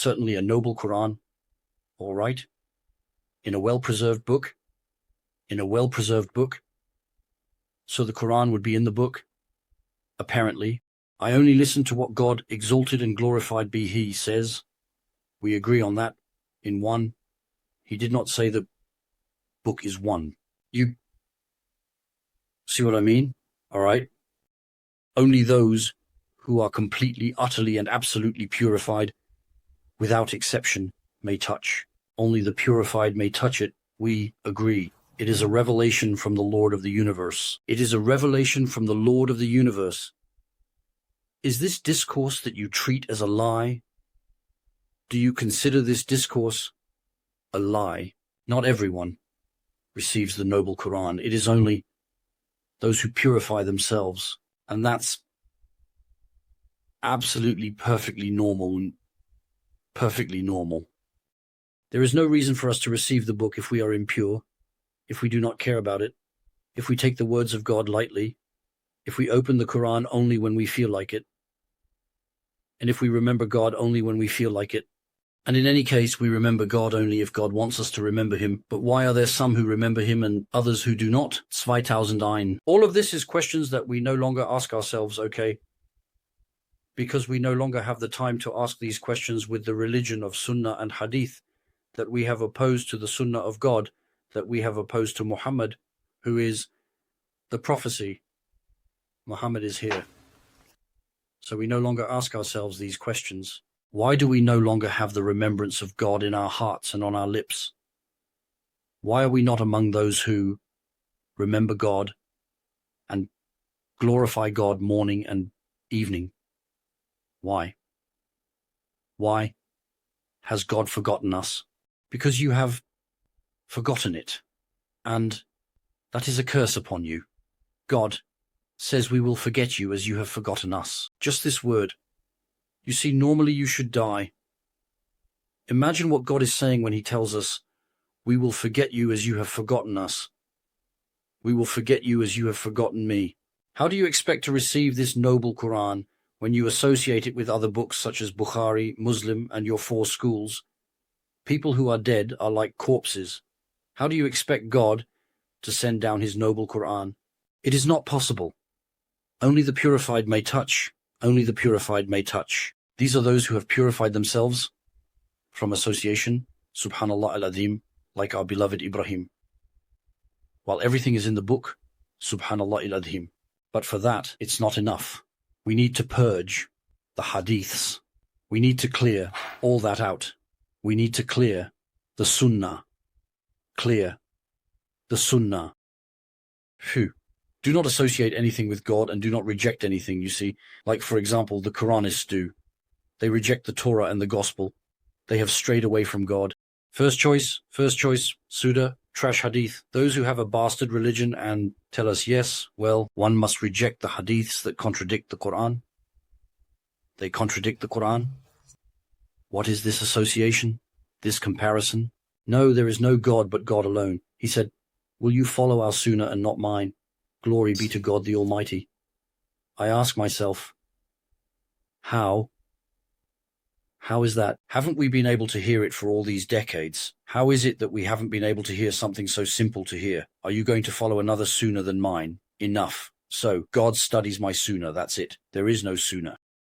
certainly a noble Quran, all right, in a well-preserved book, so the Quran would be in the book. Apparently, I only listen to what God, exalted and glorified be He, says. We agree on that. In one, He did not say the book is one. You see what I mean? All right? Only those who are completely, utterly, and absolutely purified, without exception, may touch. Only the purified may touch it. We agree. It is a revelation from the Lord of the universe. It is a revelation from the Lord of the universe. Is this discourse that you treat as a lie? Do you consider this discourse a lie? Not everyone receives the noble Quran. It is only those who purify themselves. And that's absolutely perfectly normal. Perfectly normal. There is no reason for us to receive the book if we are impure, if we do not care about it, if we take the words of God lightly, if we open the Quran only when we feel like it, and if we remember God only when we feel like it. And in any case, we remember God only if God wants us to remember Him. But why are there some who remember Him and others who do not? 2001. All of this is questions that we no longer ask ourselves, okay? Because we no longer have the time to ask these questions with the religion of Sunnah and Hadith that we have opposed to the Sunnah of God, that we have opposed to Muhammad, who is the prophecy. Muhammad is here. So we no longer ask ourselves these questions. Why do we no longer have the remembrance of God in our hearts and on our lips? Why are we not among those who remember God and glorify God morning and evening? Why? Why has God forgotten us? Because you have forgotten it, and that is a curse upon you. God says we will forget you as you have forgotten us. Just this word. You see, normally you should die. Imagine what God is saying when He tells us, we will forget you as you have forgotten us. We will forget you as you have forgotten me. How do you expect to receive this noble Quran when you associate it with other books such as Bukhari, Muslim, and your 4 schools? People who are dead are like corpses. How do you expect God to send down His noble Quran? It is not possible. Only the purified may touch. Only the purified may touch. These are those who have purified themselves from association, subhanallah al-azim, like our beloved Ibrahim. While everything is in the book, subhanallah al-azim. But for that, it's not enough. We need to purge the hadiths. We need to clear all that out. We need to clear the sunnah. Clear the sunnah. Phew. Do not associate anything with God and do not reject anything, you see. Like, for example, the Quranists do. They reject the Torah and the Gospel. They have strayed away from God. First choice, Surah, trash hadith. Those who have a bastard religion and tell us, yes, well, one must reject the hadiths that contradict the Quran. They contradict the Quran. What is this association? This comparison? No, there is no God but God alone. He said, will you follow our Sunnah and not mine? Glory be to God the Almighty. I ask myself, how? How is that? Haven't we been able to hear it for all these decades? How is it that we haven't been able to hear something so simple to hear? Are you going to follow another Sunnah than mine? Enough. So, God studies my Sunnah, that's it. There is no Sunnah.